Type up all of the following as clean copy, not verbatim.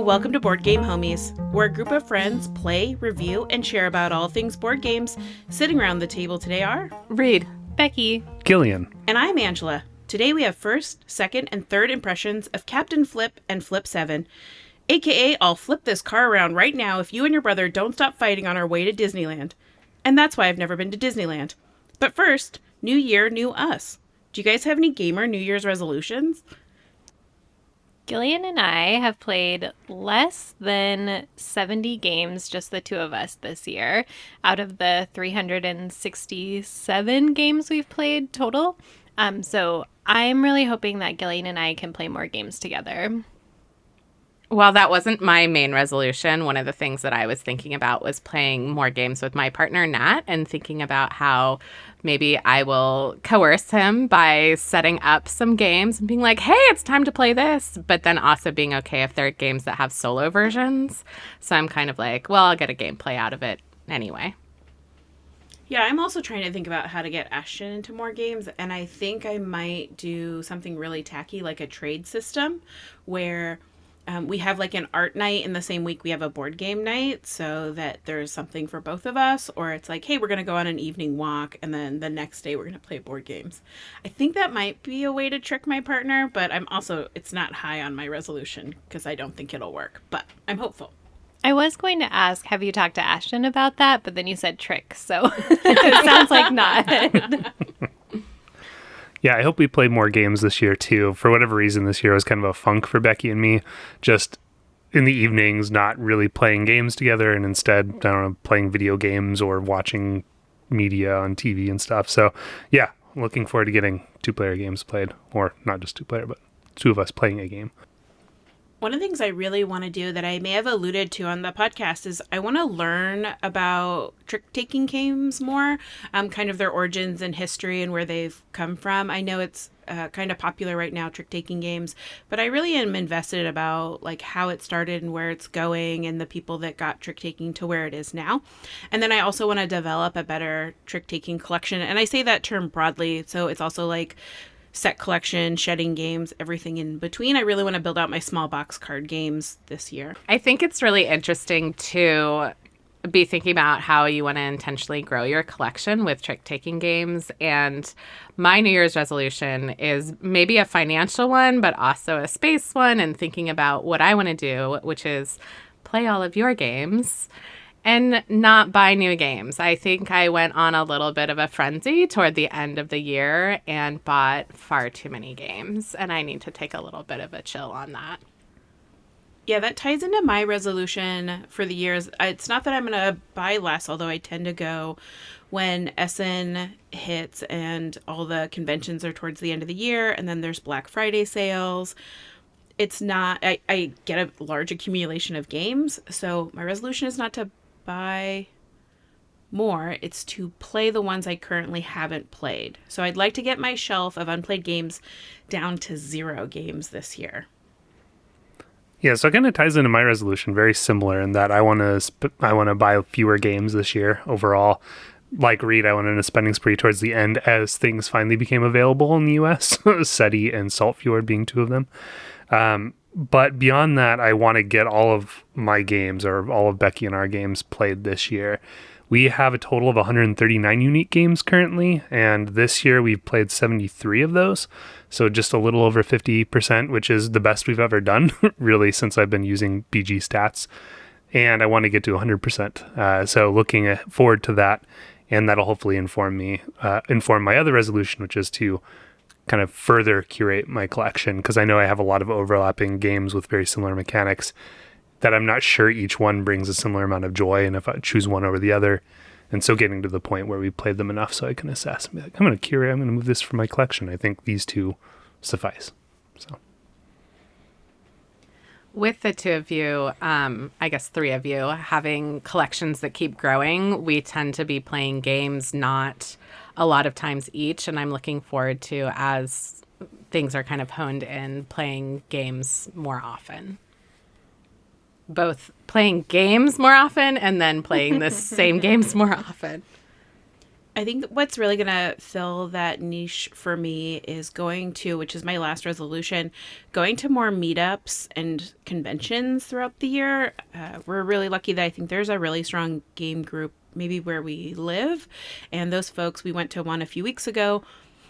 welcome to Board Game Homies, where a group of friends play, review, and share about all things board games. Sitting around the table today are Reed, Becky, Gillian, and I'm Angela. Today we have first, second, and third impressions of Captain Flip and Flip 7. AKA, I'll flip this car around right now if you and your brother don't stop fighting on our way to Disneyland. And that's why I've never been to Disneyland. But first, new year, new us. Do you guys have any gamer New Year's resolutions? Gillian and I have played less than 70 games, just the two of us this year, out of the 367 games we've played total. So I'm really hoping that Gillian and I can play more games together. While that wasn't my main resolution, one of the things that I was thinking about was playing more games with my partner, Nat, and thinking about how maybe I will coerce him by setting up some games and being like, hey, it's time to play this, but then also being okay if there are games that have solo versions. So I'm kind of like, well, I'll get a gameplay out of it anyway. Yeah, I'm also trying to think about how to get Ashton into more games, and I think I might do something really tacky like a trade system where we have like an art night in the same week we have a board game night so that there's something for both of us, or it's like, hey, we're going to go on an evening walk and then the next day we're going to play board games. I think that might be a way to trick my partner, but it's not high on my resolution because I don't think it'll work, but I'm hopeful. I was going to ask, have you talked to Ashton about that? But then you said trick, so it sounds like not. Yeah, I hope we play more games this year, too. For whatever reason, this year was kind of a funk for Becky and me. Just in the evenings, not really playing games together, and instead, I don't know, playing video games or watching media on TV and stuff. So, yeah, looking forward to getting two-player games played. Or not just two-player, but two of us playing a game. One of the things I really want to do that I may have alluded to on the podcast is I want to learn about trick-taking games more, kind of their origins and history and where they've come from. I know it's kind of popular right now, trick-taking games, but I really am invested about like how it started and where it's going and the people that got trick-taking to where it is now. And then I also want to develop a better trick-taking collection. And I say that term broadly, so it's also like set collection, shedding games, everything in between. I really want to build out my small box card games this year. I think it's really interesting to be thinking about how you want to intentionally grow your collection with trick-taking games. And my New Year's resolution is maybe a financial one, but also a space one, and thinking about what I want to do, which is play all of your games and not buy new games. I think I went on a little bit of a frenzy toward the end of the year and bought far too many games, and I need to take a little bit of a chill on that. Yeah, that ties into my resolution for the years. It's not that I'm going to buy less, although I tend to go when SN hits and all the conventions are towards the end of the year, and then there's Black Friday sales. It's not, I get a large accumulation of games, so my resolution is not to buy more, it's to play the ones I currently haven't played. So I'd like to get my shelf of unplayed games down to 0 games this year. Yeah, so it kind of ties into my resolution, very similar in that I want to buy fewer games this year overall. Like Reed, I went on a spending spree towards the end as things finally became available in the US, SETI and Saltfjord being two of them. But beyond that, I want to get all of my games, or all of Becky and our games, played this year. We have a total of 139 unique games currently, and this year we've played 73 of those. So just a little over 50%, which is the best we've ever done, really, since I've been using BG stats. And I want to get to 100%. So looking forward to that, and that'll hopefully inform my other resolution, which is to kind of further curate my collection, because I know I have a lot of overlapping games with very similar mechanics that I'm not sure each one brings a similar amount of joy, and if I choose one over the other. And so getting to the point where we played them enough so I can assess and be like, I'm going to curate, I'm going to move this from my collection. I think these two suffice. So with the two of you, I guess three of you, having collections that keep growing, we tend to be playing games not a lot of times each, and I'm looking forward to, as things are kind of honed in, playing games more often. Both playing games more often and then playing the same games more often. I think what's really going to fill that niche for me is going to, which is my last resolution, going to more meetups and conventions throughout the year. We're really lucky that I think there's a really strong game group maybe where we live. And those folks, we went to one a few weeks ago,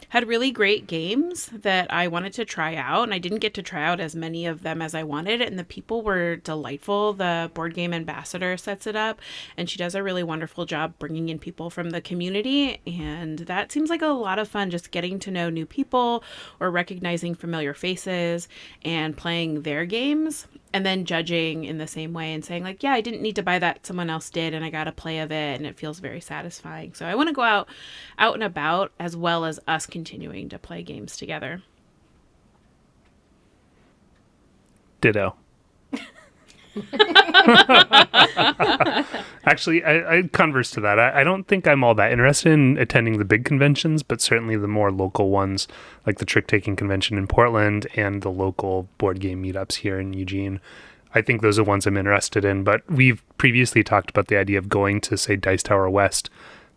had really great games that I wanted to try out, and I didn't get to try out as many of them as I wanted, and the people were delightful. The board game ambassador sets it up, and she does a really wonderful job bringing in people from the community, and that seems like a lot of fun, just getting to know new people or recognizing familiar faces and playing their games, and then judging in the same way and saying like, yeah, I didn't need to buy that, someone else did, and I got a play of it, and it feels very satisfying. So I want to go out and about, as well as us continuing to play games together. Ditto. Actually, I converse to that. I don't think I'm all that interested in attending the big conventions, but certainly the more local ones, like the trick-taking convention in Portland and the local board game meetups here in Eugene. I think those are ones I'm interested in, but we've previously talked about the idea of going to, say, Dice Tower West.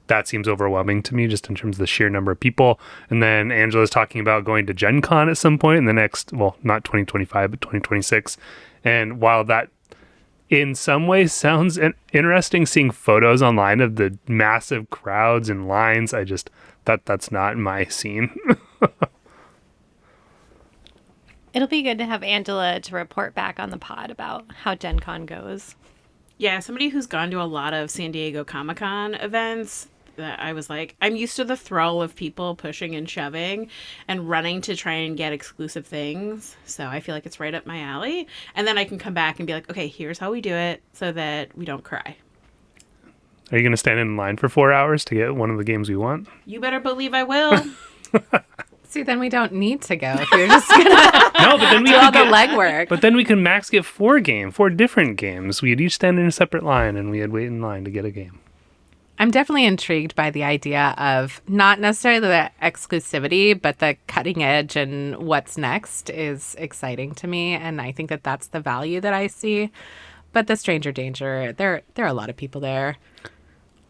That seems overwhelming to me just in terms of the sheer number of people. And then Angela's talking about going to Gen Con at some point in the next, well, not 2025, but 2026. And while that in some ways sounds interesting, seeing photos online of the massive crowds and lines, I just, that's not my scene. It'll be good to have Angela to report back on the pod about how Gen Con goes. Yeah, somebody who's gone to a lot of San Diego Comic-Con events, that I was like, I'm used to the thrall of people pushing and shoving and running to try and get exclusive things. So I feel like it's right up my alley. And then I can come back and be like, okay, here's how we do it so that we don't cry. Are you going to stand in line for 4 hours to get one of the games we want? You better believe I will. See, then we don't need to go if you're just going to No, but then we do all the could get, legwork. but then we can max get 4 different games. We'd each stand in a separate line and we had wait in line to get a game. I'm definitely intrigued by the idea of not necessarily the exclusivity, but the cutting edge and what's next is exciting to me. And I think that that's the value that I see. But the stranger danger, there are a lot of people there.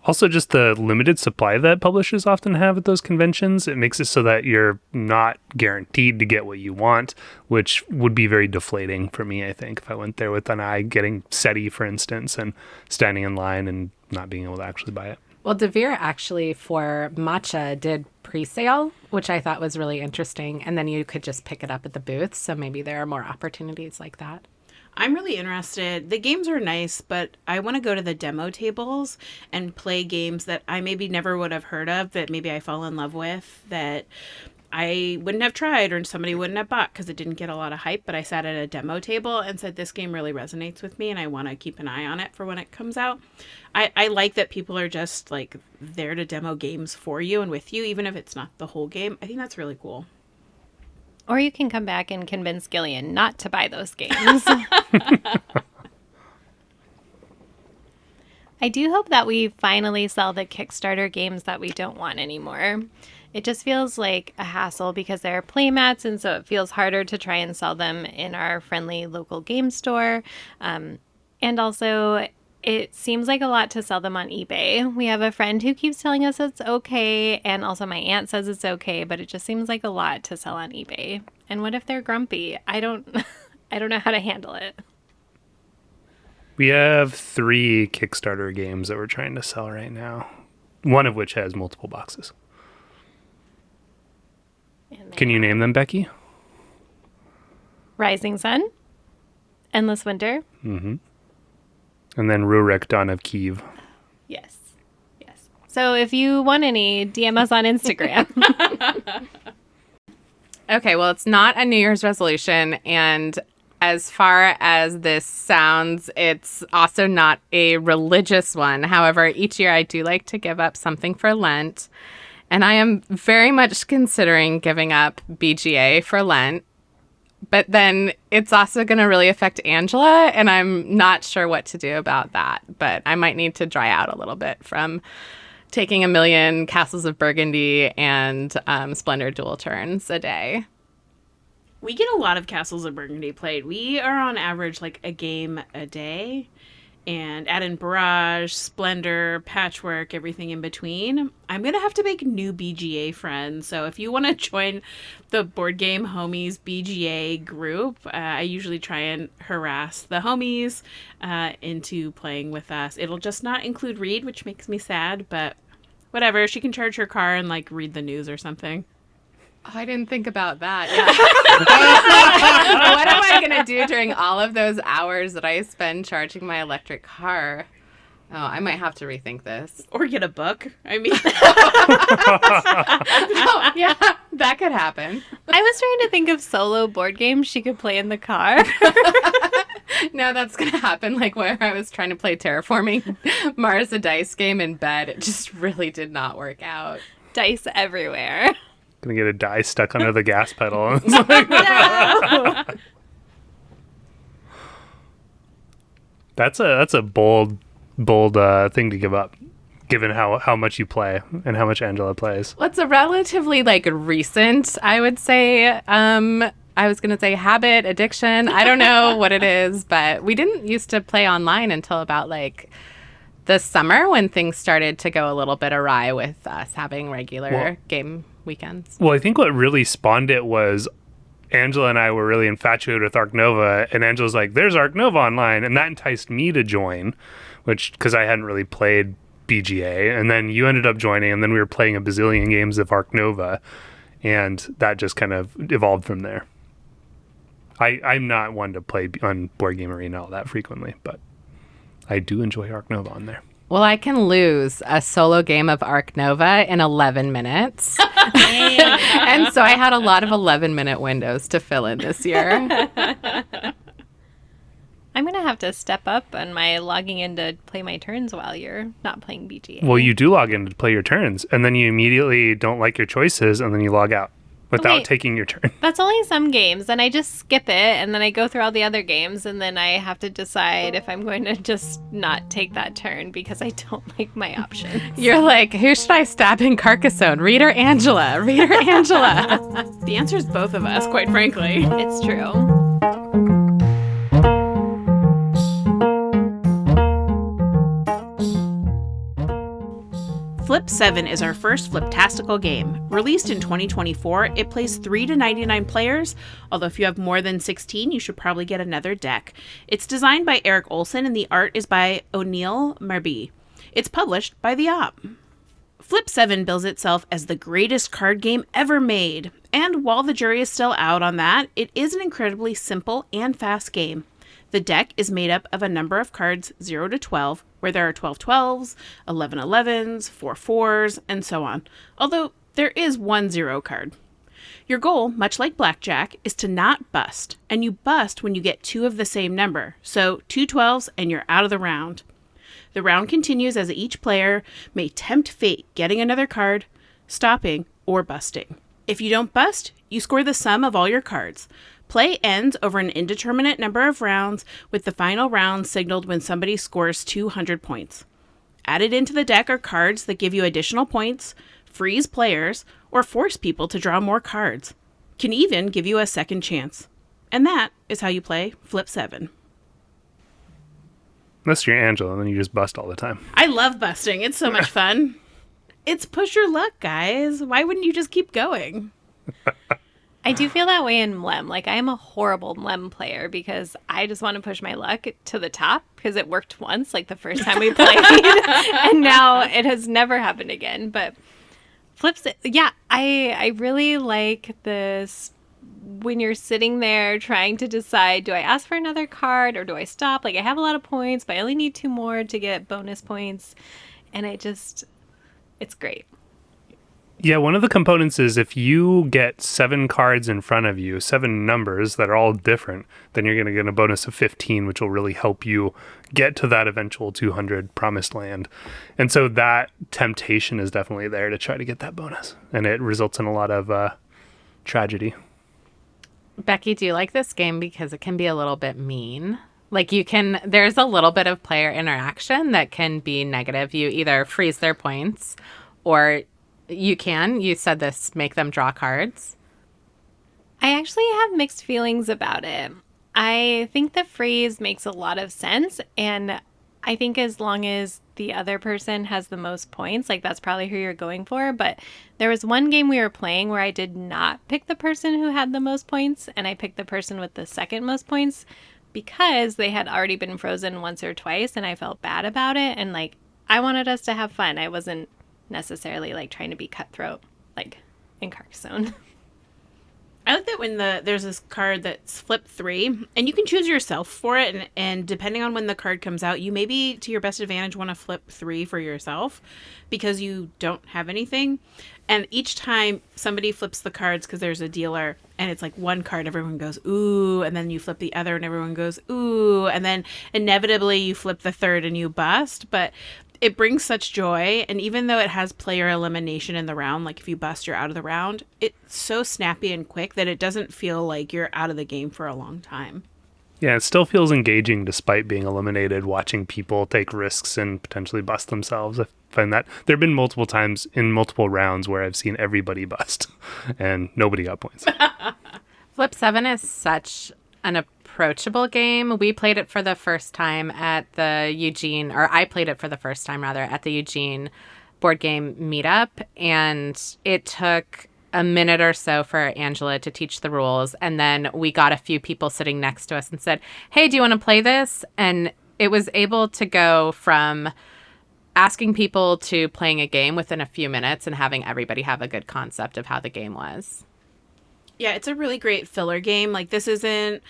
Also, just the limited supply that publishers often have at those conventions, it makes it so that you're not guaranteed to get what you want, which would be very deflating for me, I think, if I went there with an eye getting SETI, for instance, and standing in line and not being able to actually buy it. Well, Devere actually for Matcha did pre-sale, which I thought was really interesting. And then you could just pick it up at the booth. So maybe there are more opportunities like that. I'm really interested. The games are nice, but I want to go to the demo tables and play games that I maybe never would have heard of, that maybe I fall in love with, that I wouldn't have tried or somebody wouldn't have bought because it didn't get a lot of hype, but I sat at a demo table and said, this game really resonates with me and I want to keep an eye on it for when it comes out. I like that people are just like there to demo games for you and with you, even if it's not the whole game. I think that's really cool. Or you can come back and convince Gillian not to buy those games. I do hope that we finally sell the Kickstarter games that we don't want anymore. It just feels like a hassle because they're playmats, and so it feels harder to try and sell them in our friendly local game store. And also, it seems like a lot to sell them on eBay. We have a friend who keeps telling us it's okay, and also my aunt says it's okay, but it just seems like a lot to sell on eBay. And what if they're grumpy? I don't know how to handle it. We have 3 Kickstarter games that we're trying to sell right now, one of which has multiple boxes. Can you name them, Becky? Rising Sun, Endless Winter. Mm-hmm. And then Rurik, Dawn of Kiev. Yes. So if you want any, DM us on Instagram. Okay, well, it's not a New Year's resolution. And as far as this sounds, it's also not a religious one. However, each year I do like to give up something for Lent. And I am very much considering giving up BGA for Lent. But then it's also going to really affect Angela, and I'm not sure what to do about that. But I might need to dry out a little bit from taking 1,000,000 Castles of Burgundy and Splendor dual turns a day. We get a lot of Castles of Burgundy played. We are on average like a game a day. and add in Barrage, Splendor, Patchwork, everything in between. I'm going to have to make new BGA friends. So if you want to join the Board Game Homies BGA group, I usually try and harass the homies into playing with us. It'll just not include Reed, which makes me sad, but whatever. She can charge her car and like read the news or something. Oh, I didn't think about that. Yeah. What am I going to do during all of those hours that I spend charging my electric car? Oh, I might have to rethink this. Or get a book. I mean, Oh, yeah, that could happen. I was trying to think of solo board games she could play in the car. No, that's going to happen like where I was trying to play Terraforming Mars, a dice game in bed. It just really did not work out. Dice everywhere. Gonna get a die stuck under the gas pedal. That's a bold thing to give up, given how much you play and how much Angela plays. Well, it's a relatively like recent, I would say. I was going to say habit, addiction. I don't know what it is, but we didn't used to play online until about like the summer when things started to go a little bit awry with us having regular game weekends. Well, I think what really spawned it was Angela and I were really infatuated with Arc Nova, and Angela's like, there's Arc Nova online, and that enticed me to join, which, because I hadn't really played BGA, and then you ended up joining, and then we were playing a bazillion games of Arc Nova, and that just kind of evolved from there. I'm not one to play on Board Game Arena all that frequently, but I do enjoy Arc Nova on there. Well, I can lose a solo game of Arc Nova in 11 minutes. And so I had a lot of 11-minute windows to fill in this year. I'm going to have to step up on my logging in to play my turns while you're not playing BGA. Well, you do log in to play your turns, and then you immediately don't like your choices, and then you log out without taking your turn. That's only some games, and I just skip it, and then I go through all the other games, and then I have to decide if I'm going to just not take that turn because I don't like my options. You're like, who should I stab in Carcassonne? Reed or Angela? Reed or Angela? the answer is both of us, quite frankly. It's true. Flip 7 is our first fliptastical game. Released in 2024, it plays 3 to 99 players, although if you have more than 16, you should probably get another deck. It's designed by Eric Olson and the art is by O'Neill Marby. It's published by The Op. Flip 7 bills itself as the greatest card game ever made, and while the jury is still out on that, it is an incredibly simple and fast game. The deck is made up of a number of cards 0 to 12, where there are 12 12s, 11 11s, 4 4s, and so on, although there is one 0 card. Your goal, much like blackjack, is to not bust, and you bust when you get 2 of the same number, so 2 12s and you're out of the round. The round continues as each player may tempt fate getting another card, stopping, or busting. If you don't bust, you score the sum of all your cards. Play ends over an indeterminate number of rounds, with the final round signaled when somebody scores 200 points. Added into the deck are cards that give you additional points, freeze players, or force people to draw more cards. Can even give you a second chance. And that is how you play Flip 7. Unless you're Angela, and then you just bust all the time. I love busting. It's so much fun. It's push your luck, guys. Why wouldn't you just keep going? I do feel that way in Mlem. Like, I am a horrible Mlem player because I just want to push my luck to the top because it worked once, like the first time we played, and now it has never happened again. But flips, yeah, I really like this when you're sitting there trying to decide, do I ask for another card or do I stop? Like, I have a lot of points, but I only need 2 more to get bonus points, and it's great. Yeah, one of the components is if you get 7 cards in front of you, 7 numbers that are all different, then you're going to get a bonus of 15, which will really help you get to that eventual 200 promised land. And so that temptation is definitely there to try to get that bonus. And it results in a lot of tragedy. Becky, do you like this game because it can be a little bit mean? Like there's a little bit of player interaction that can be negative. You either freeze their points or you said this, make them draw cards. I actually have mixed feelings about it. I think the freeze makes a lot of sense, and I think as long as the other person has the most points, like that's probably who you're going for. But there was one game we were playing where I did not pick the person who had the most points, and I picked the person with the second most points because they had already been frozen once or twice, and I felt bad about it. And like, I wanted us to have fun. I wasn't necessarily like trying to be cutthroat, like in Carcassonne. I like that when there's this card that's flip 3, and you can choose yourself for it, and depending on when the card comes out, you maybe to your best advantage want to flip 3 for yourself because you don't have anything. And each time somebody flips the cards, because there's a dealer, and it's like one card, everyone goes, ooh, and then you flip the other and everyone goes, ooh, and then inevitably you flip the third and you bust. But it brings such joy, and even though it has player elimination in the round, like if you bust, you're out of the round, it's so snappy and quick that it doesn't feel like you're out of the game for a long time. Yeah, it still feels engaging despite being eliminated, watching people take risks and potentially bust themselves. I find that there have been multiple times in multiple rounds where I've seen everybody bust and nobody got points. Flip 7 is such an approachable game. We played it for the first time at the Eugene, or I played it for the first time rather at the Eugene board game meetup, and it took a minute or so for Angela to teach the rules, and then we got a few people sitting next to us and said, hey, do you want to play this? And it was able to go from asking people to playing a game within a few minutes and having everybody have a good concept of how the game was. Yeah, it's a really great filler game. Like, this isn't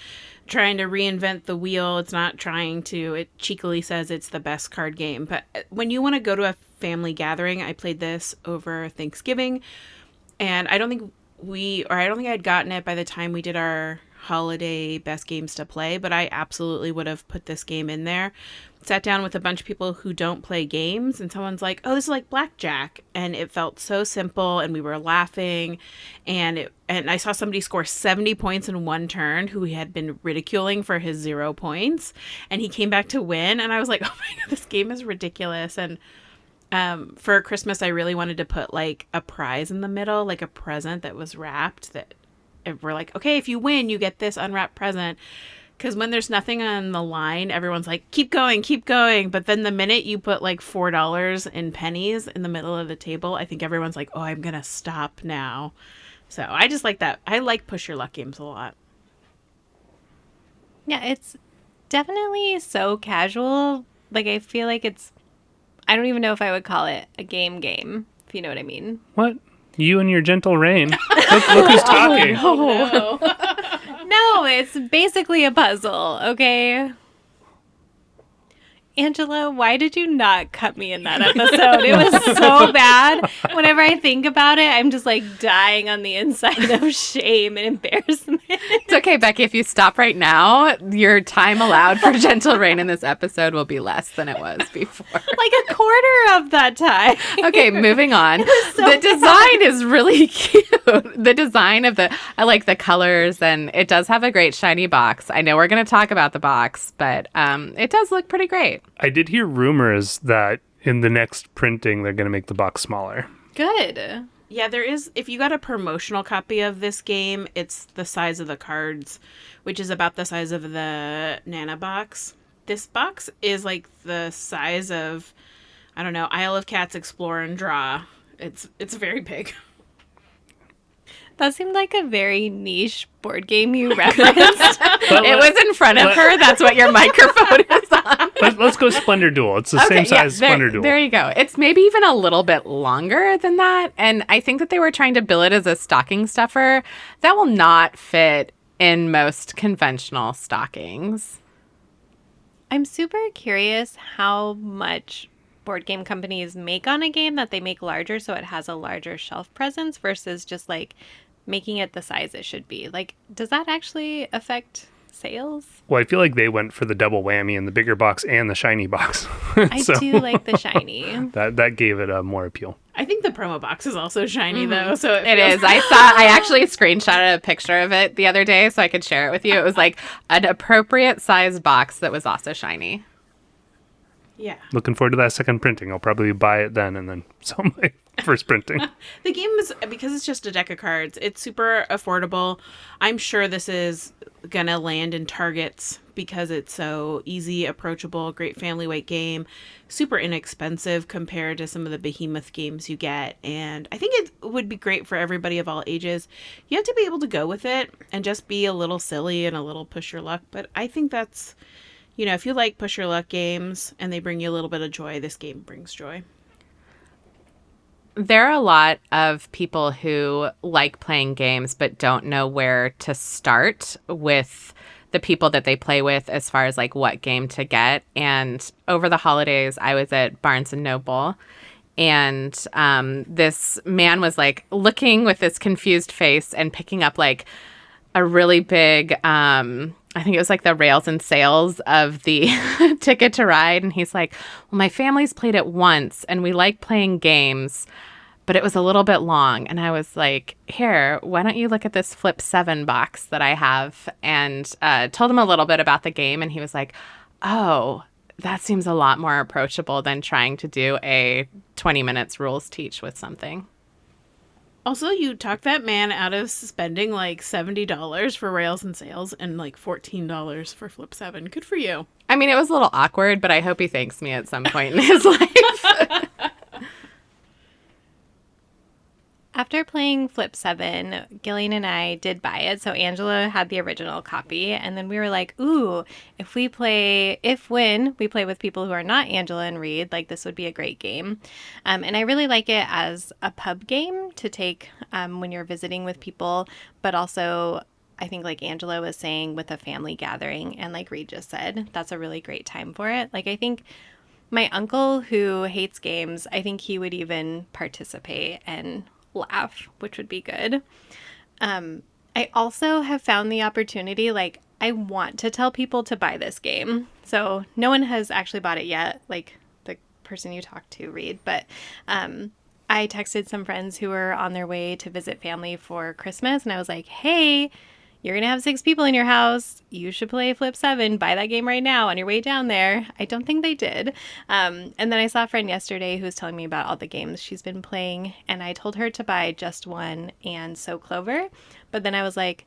trying to reinvent the wheel. It's not trying to, it cheekily says it's the best card game. But when you want to go to a family gathering, I played this over Thanksgiving, and I don't think I had gotten it by the time we did our holiday best games to play, but I absolutely would have put this game in there. Sat down with a bunch of people who don't play games, and someone's like, oh, this is like blackjack, and it felt so simple, and we were laughing, and I saw somebody score 70 points in one turn who he had been ridiculing for his 0 points, and he came back to win, and I was like, oh my god, this game is ridiculous. And for Christmas, I really wanted to put like a prize in the middle, like a present that was wrapped, that we're like, okay, if you win, you get this unwrapped present. Because when there's nothing on the line, everyone's like, keep going, keep going. But then the minute you put like $4 in pennies in the middle of the table, I think everyone's like, oh, I'm going to stop now. So I just like that. I like push your luck games a lot. Yeah, it's definitely so casual. Like, I feel like I don't even know if I would call it a game, if you know what I mean. What? You and your gentle rain. Look who's talking. Oh, no. No, it's basically a puzzle, okay? Angela, why did you not cut me in that episode? It was so bad. Whenever I think about it, I'm just like dying on the inside of shame and embarrassment. It's okay, Becky. If you stop right now, your time allowed for gentle rain in this episode will be less than it was before. Like a quarter of that time. Okay, moving on. So the design is really cute. The design of I like the colors, and it does have a great shiny box. I know we're going to talk about the box, but it does look pretty great. I did hear rumors that in the next printing, they're going to make the box smaller. Good. Yeah, there is. If you got a promotional copy of this game, it's the size of the cards, which is about the size of the Nana box. This box is like the size of, I don't know, Isle of Cats Explore and Draw. It's very big. That seemed like a very niche board game you referenced. It was in front of her. That's what your microphone is on. Let's go Splendor Duel. It's the same size as Splendor Duel. There you go. It's maybe even a little bit longer than that. And I think that they were trying to bill it as a stocking stuffer. That will not fit in most conventional stockings. I'm super curious how much board game companies make on a game that they make larger so it has a larger shelf presence versus just like making it the size it should be. Like, does that actually affect sales? Well, I feel like they went for the double whammy in the bigger box and the shiny box. I do like the shiny. That gave it more appeal. I think the promo box is also shiny, though. So It is. I actually screenshotted a picture of it the other day so I could share it with you. It was like an appropriate size box that was also shiny. Yeah. Looking forward to that second printing. I'll probably buy it then and then sell my first printing. The game is, because it's just a deck of cards, it's super affordable. I'm sure this is going to land in Target's because it's so easy, approachable, great family weight game, super inexpensive compared to some of the behemoth games you get. And I think it would be great for everybody of all ages. You have to be able to go with it and just be a little silly and a little push your luck. But I think that's, if you like push your luck games and they bring you a little bit of joy, this game brings joy. There are a lot of people who like playing games but don't know where to start with the people that they play with as far as like what game to get. And over the holidays, I was at Barnes and Noble, and this man was like looking with this confused face and picking up like a really big, I think it was like the rails and sails of the Ticket to Ride. And he's like, well, my family's played it once and we like playing games, but it was a little bit long. And I was like, here, why don't you look at this Flip 7 box that I have? And told him a little bit about the game. And he was like, oh, that seems a lot more approachable than trying to do a 20 minutes rules teach with something. Also, you talked that man out of spending like $70 for Rails and Sails and like $14 for Flip 7. Good for you. I mean, it was a little awkward, but I hope he thanks me at some point in his life. After playing Flip 7, Gillian and I did buy it. So Angela had the original copy. And then we were like, ooh, when we play with people who are not Angela and Reed, like this would be a great game. And I really like it as a pub game to take when you're visiting with people. But also, I think like Angela was saying, with a family gathering. And like Reed just said, that's a really great time for it. Like I think my uncle who hates games, I think he would even participate and laugh, which would be good. I also have found the opportunity, like I want to tell people to buy this game. So no one has actually bought it yet, like the person you talked to, Reed, but I texted some friends who were on their way to visit family for Christmas, and I was like, hey, you're going to have 6 people in your house. You should play Flip 7. Buy that game right now on your way down there. I don't think they did. And then I saw a friend yesterday who was telling me about all the games she's been playing. And I told her to buy Just One and So Clover. But then I was like,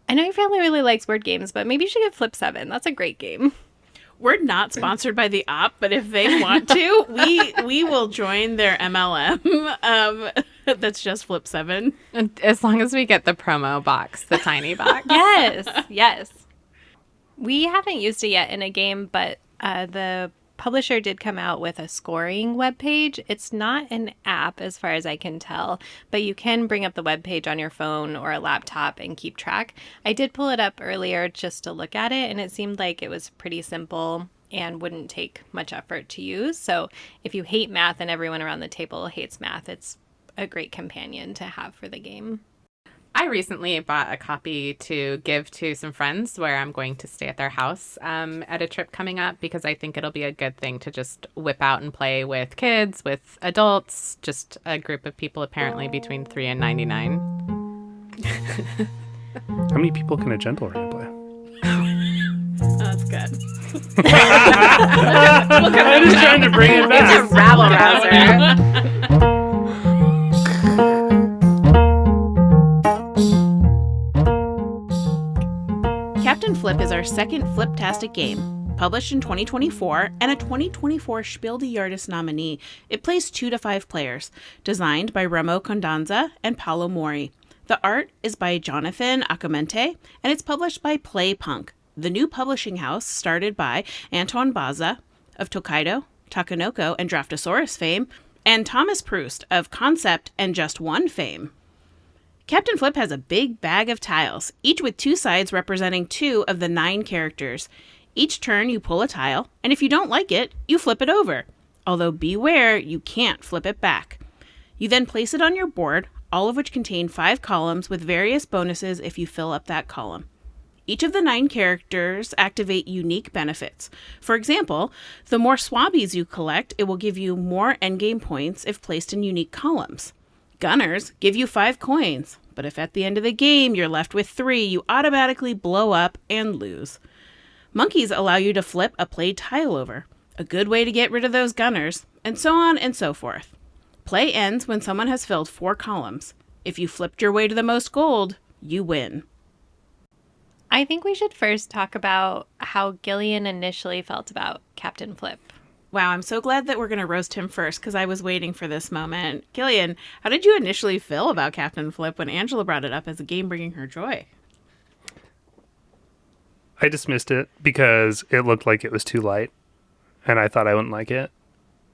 I know your family really likes word games, but maybe you should get Flip 7. That's a great game. We're not sponsored by the op, but if they want to, we will join their MLM. That's just Flip 7. As long as we get the promo box, the tiny box. Yes. We haven't used it yet in a game, but the publisher did come out with a scoring webpage. It's not an app as far as I can tell, but you can bring up the webpage on your phone or a laptop and keep track. I did pull it up earlier just to look at it, and it seemed like it was pretty simple and wouldn't take much effort to use. So if you hate math and everyone around the table hates math, it's a great companion to have for the game. I recently bought a copy to give to some friends where I'm going to stay at their house at a trip coming up, because I think it'll be a good thing to just whip out and play with kids, with adults, just a group of people apparently between 3 and 99. How many people can a gentle rain play? That's good. I'm just trying to bring it back. It's a rabble rouser. Captain Flip is our second fliptastic game, published in 2024 and a 2024 Spiel des Jahres nominee. It plays 2 to 5 players, designed by Remo Condanza and Paolo Mori. The art is by Jonathan Acamente, and it's published by PlayPunk, the new publishing house started by Anton Baza of Tokaido, Takanoko, and Draftosaurus fame, and Thomas Proust of Concept and Just One fame. Captain Flip has a big bag of tiles, each with 2 sides representing 2 of the 9 characters. Each turn you pull a tile, and if you don't like it, you flip it over. Although beware, you can't flip it back. You then place it on your board, all of which contain 5 columns with various bonuses if you fill up that column. Each of the 9 characters activate unique benefits. For example, the more swabbies you collect, it will give you more endgame points if placed in unique columns. Gunners give you 5 coins, but if at the end of the game you're left with 3, you automatically blow up and lose. Monkeys allow you to flip a played tile over, a good way to get rid of those gunners, and so on and so forth. Play ends when someone has filled 4 columns. If you flipped your way to the most gold, you win. I think we should first talk about how Gillian initially felt about Captain Flip. Wow, I'm so glad that we're going to roast him first because I was waiting for this moment. Gillian, how did you initially feel about Captain Flip when Angela brought it up as a game bringing her joy? I dismissed it because it looked like it was too light, and I thought I wouldn't like it.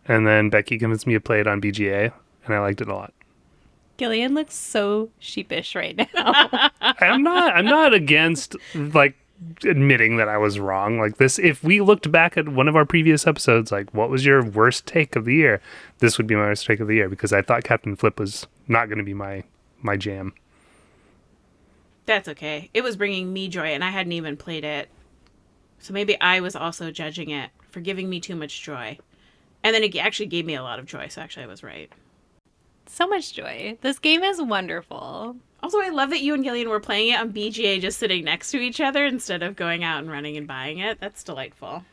And then Becky convinced me to play it on BGA, and I liked it a lot. Gillian looks so sheepish right now. I'm not against like admitting that I was wrong. Like this, if we looked back at one of our previous episodes, like what was your worst take of the year? This would be my worst take of the year because I thought Captain Flip was not going to be my jam. That's okay. It was bringing me joy, and I hadn't even played it. So maybe I was also judging it for giving me too much joy. And then it actually gave me a lot of joy, so actually I was right. So much joy. This game is wonderful. Also, I love that you and Gillian were playing it on BGA just sitting next to each other instead of going out and running and buying it. That's delightful.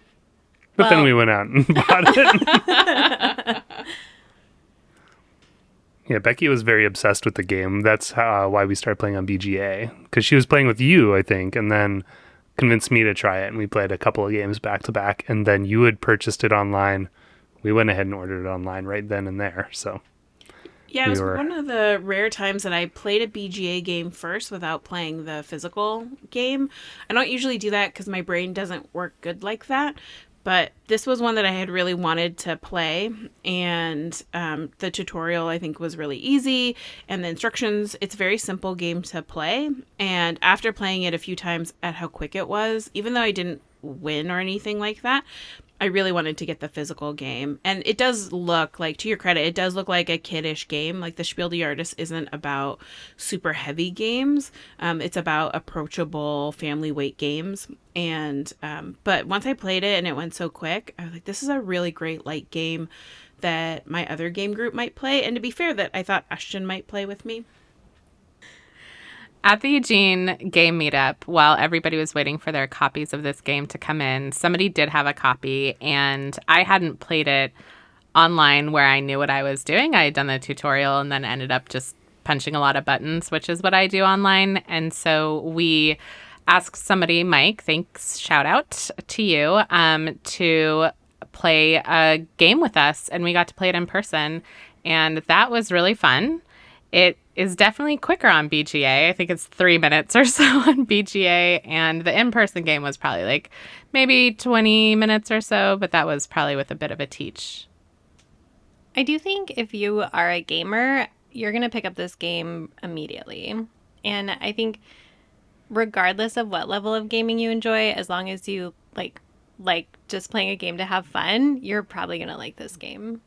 But then we went out and bought it. Yeah, Becky was very obsessed with the game. That's why we started playing on BGA. Because she was playing with you, I think, and then convinced me to try it. And we played a couple of games back to back. And then you had purchased it online. We went ahead and ordered it online right then and there. So yeah, it was one of the rare times that I played a BGA game first without playing the physical game. I don't usually do that because my brain doesn't work good like that. But this was one that I had really wanted to play, and the tutorial, I think, was really easy, and the instructions, it's a very simple game to play, and after playing it a few times at how quick it was, even though I didn't win or anything like that, I really wanted to get the physical game. And it does look like, to your credit, it does look like a kiddish game. Like the Spiel des Artistes isn't about super heavy games. It's about approachable family weight games. And but once I played it and it went so quick, I was like, this is a really great light game that my other game group might play. And to be fair, that I thought Ashton might play with me. At the Eugene game meetup, while everybody was waiting for their copies of this game to come in, somebody did have a copy, and I hadn't played it online where I knew what I was doing. I had done the tutorial and then ended up just punching a lot of buttons, which is what I do online. And so we asked somebody, Mike, thanks, shout out to you, to play a game with us, and we got to play it in person, and that was really fun. It is definitely quicker on BGA. I think it's 3 minutes or so on BGA, and the in-person game was probably like maybe 20 minutes or so, but that was probably with a bit of a teach. I do think if you are a gamer, you're going to pick up this game immediately. And I think regardless of what level of gaming you enjoy, as long as you like just playing a game to have fun, you're probably going to like this game.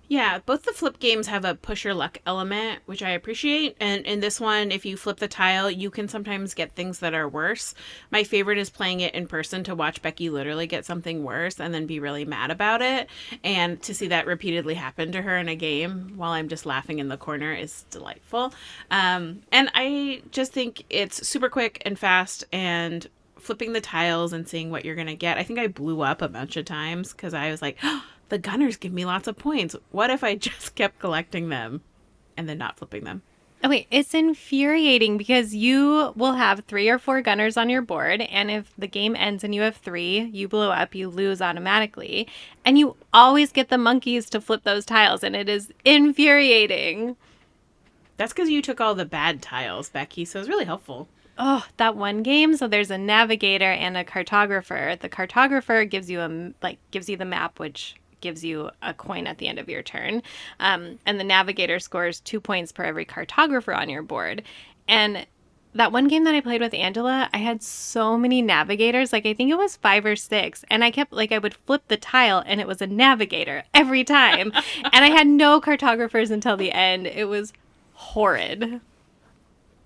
Yeah, both the flip games have a push your luck element, which I appreciate. And in this one, if you flip the tile, you can sometimes get things that are worse. My favorite is playing it in person to watch Becky literally get something worse and then be really mad about it. And to see that repeatedly happen to her in a game while I'm just laughing in the corner is delightful. And I just think it's super quick and fast, and flipping the tiles and seeing what you're going to get. I think I blew up a bunch of times because I was like, oh, the gunners give me lots of points. What if I just kept collecting them and then not flipping them? Oh, wait, it's infuriating because you will have 3 or 4 gunners on your board, and if the game ends and you have 3, you blow up, you lose automatically, and you always get the monkeys to flip those tiles, and it is infuriating. That's because you took all the bad tiles, Becky, so it's really helpful. Oh, that one game. So there's a navigator and a cartographer. The cartographer gives you the map, which gives you a coin at the end of your turn. And the navigator scores 2 points per every cartographer on your board. And that one game that I played with Angela, I had so many navigators. Like, I think it was 5 or 6. And I kept, I would flip the tile and it was a navigator every time. And I had no cartographers until the end. It was horrid.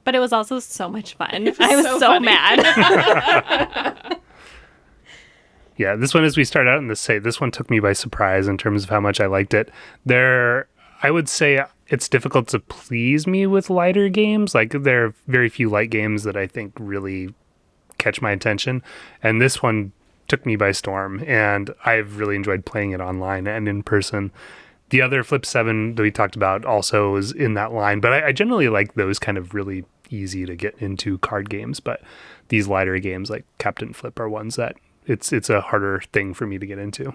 But it was also so much fun. I was so mad. Yeah, this one, as we start out in this one took me by surprise in terms of how much I liked it. I would say it's difficult to please me with lighter games. Like, there are very few light games that I think really catch my attention. And this one took me by storm, and I've really enjoyed playing it online and in person. The other Flip 7 that we talked about also is in that line, but I generally like those kind of really easy to get into card games, but these lighter games like Captain Flip are ones that it's a harder thing for me to get into.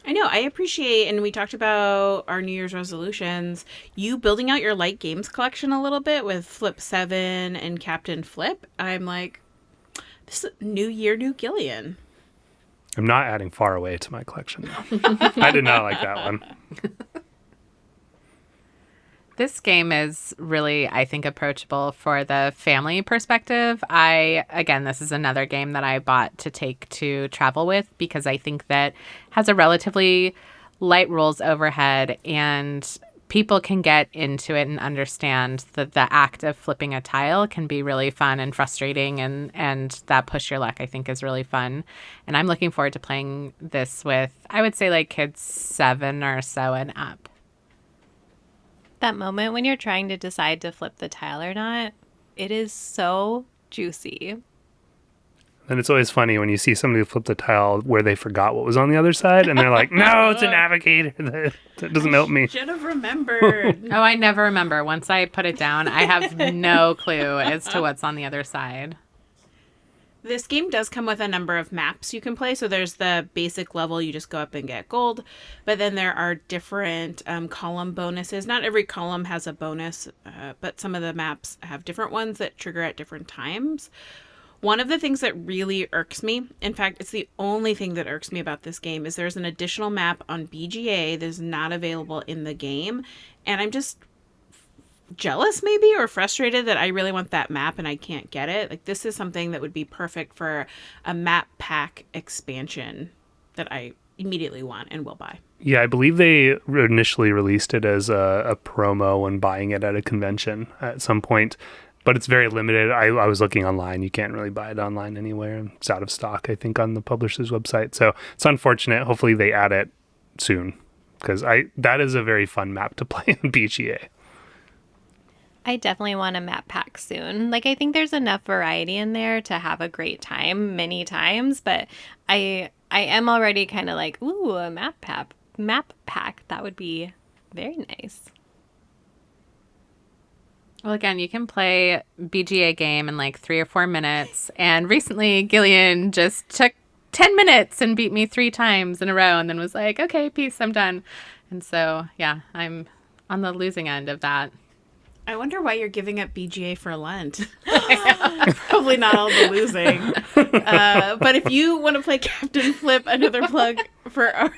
I know. I appreciate, and we talked about our New Year's resolutions, you building out your light games collection a little bit with Flip 7 and Captain Flip. I'm like, this is new year, new Gillian. I'm not adding Far Away to my collection, though. I did not like that one. This game is really, I think, approachable for the family perspective. Again, this is another game that I bought to take to travel with because I think that has a relatively light rules overhead and people can get into it and understand that the act of flipping a tile can be really fun and frustrating, and that push your luck, I think, is really fun. And I'm looking forward to playing this with, I would say, like kids 7 or so and up. That moment when you're trying to decide to flip the tile or not, it is so juicy. And it's always funny when you see somebody flip the tile where they forgot what was on the other side, and they're like, no, it's a navigator. That doesn't help me. Should have remembered. Oh, I never remember. Once I put it down, I have no clue as to what's on the other side. This game does come with a number of maps you can play. So there's the basic level, you just go up and get gold. But then there are different column bonuses. Not every column has a bonus, but some of the maps have different ones that trigger at different times. One of the things that really irks me, in fact, it's the only thing that irks me about this game, is there's an additional map on BGA that is not available in the game. And I'm just jealous maybe or frustrated that I really want that map and I can't get it. Like, this is something that would be perfect for a map pack expansion that I immediately want and will buy. Yeah, I believe they initially released it as a promo when buying it at a convention at some point, but it's very limited. I was looking online. You can't really buy it online anywhere. It's out of stock, I think, on the publisher's website. So it's unfortunate. Hopefully they add it soon because that is a very fun map to play on BGA. I definitely want a map pack soon. Like, I think there's enough variety in there to have a great time many times, but I am already kind of like, ooh, a map pack. That would be very nice. Well, again, you can play BGA game in like 3 or 4 minutes. And recently, Gillian just took 10 minutes and beat me 3 times in a row and then was like, okay, peace, I'm done. And so, yeah, I'm on the losing end of that. I wonder why you're giving up BGA for Lent. Probably not all the losing. But if you want to play Captain Flip, another plug for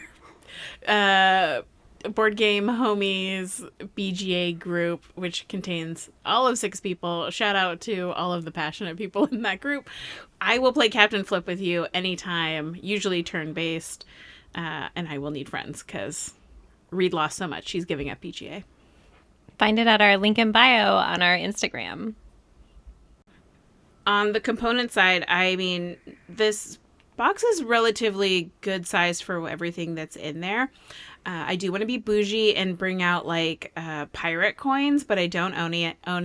our board game homies BGA group, which contains all of 6 people. Shout out to all of the passionate people in that group. I will play Captain Flip with you anytime, usually turn-based, and I will need friends because Reed lost so much. She's giving up BGA. Find it at our link in bio on our Instagram. On the component side, I mean, this box is relatively good sized for everything that's in there. I do want to be bougie and bring out like pirate coins, but I don't own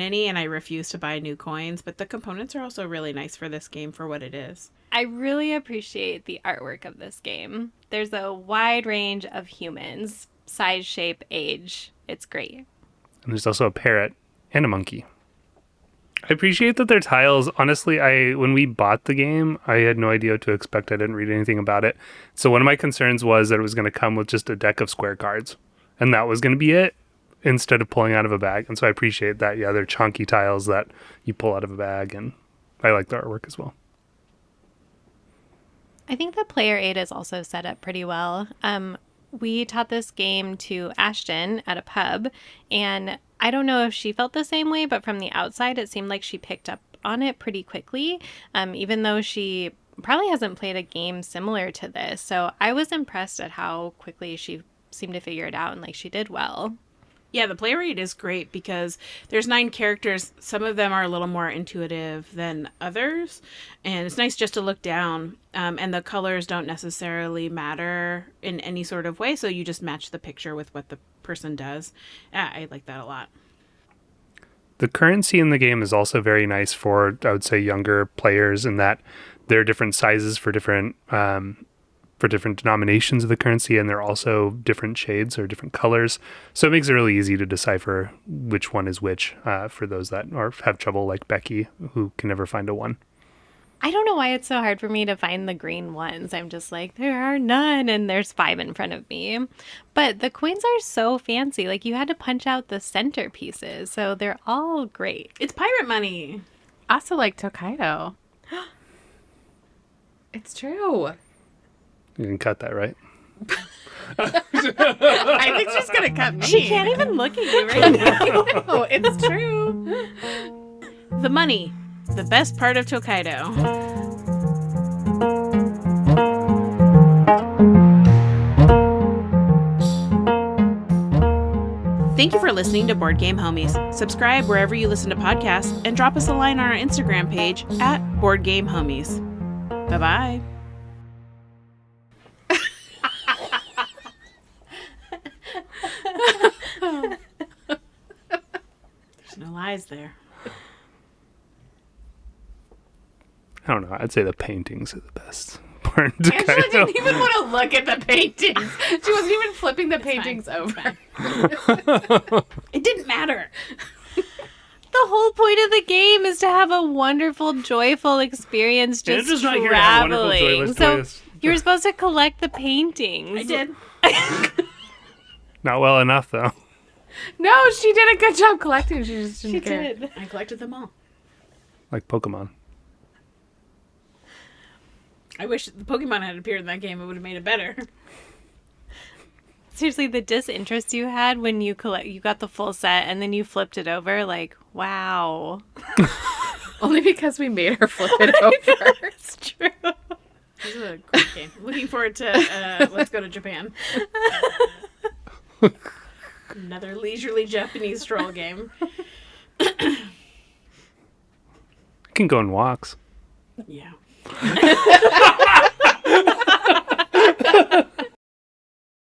any, and I refuse to buy new coins. But the components are also really nice for this game for what it is. I really appreciate the artwork of this game. There's a wide range of humans, size, shape, age. It's great. And there's also a parrot and a monkey. I appreciate that they're tiles. Honestly, when we bought the game, I had no idea what to expect. I didn't read anything about it. So one of my concerns was that it was going to come with just a deck of square cards. And that was going to be it instead of pulling out of a bag. And so I appreciate that. Yeah, they're chunky tiles that you pull out of a bag. And I like the artwork as well. I think the player aid is also set up pretty well. We taught this game to Ashton at a pub, and I don't know if she felt the same way, but from the outside, it seemed like she picked up on it pretty quickly, even though she probably hasn't played a game similar to this. So I was impressed at how quickly she seemed to figure it out, and like she did well. Yeah, the play rate is great because there's 9 characters. Some of them are a little more intuitive than others. And it's nice just to look down. And the colors don't necessarily matter in any sort of way. So you just match the picture with what the person does. Yeah, I like that a lot. The currency in the game is also very nice for, I would say, younger players in that there are different sizes for different for different denominations of the currency, and they're also different shades or different colors. So it makes it really easy to decipher which one is which for those that have trouble, like Becky, who can never find a one. I don't know why it's so hard for me to find the green ones. I'm just like, there are none, and there's 5 in front of me. But the coins are so fancy. Like, you had to punch out the center pieces, so they're all great. It's pirate money. I also like Tokaido. It's true. You can cut that, right? I think she's going to cut me. She can't even look at you right now. No, it's true. The money. The best part of Tokaido. Thank you for listening to Board Game Homies. Subscribe wherever you listen to podcasts and drop us a line on our Instagram page at Board Game Homies. Bye-bye. There's no lies there. I don't know. I'd say the paintings are the best part. Angela didn't even want to look at the paintings. She wasn't even flipping the paintings over. It didn't matter. The whole point of the game is to have a wonderful, joyful experience just just not here to have a wonderful, traveling. joyless. You were supposed to collect the paintings. I did. Not well enough, though. No, she did a good job collecting. She just didn't She care. did. I collected them all. Like Pokemon. I wish the Pokemon had appeared in that game. It would have made it better. Seriously, the disinterest you had when you got the full set and then you flipped it over, like, wow. Only because we made her flip it over. It's true. This is a great game. Looking forward to Let's Go to Japan. Another leisurely Japanese stroll game. You can go on walks. Yeah.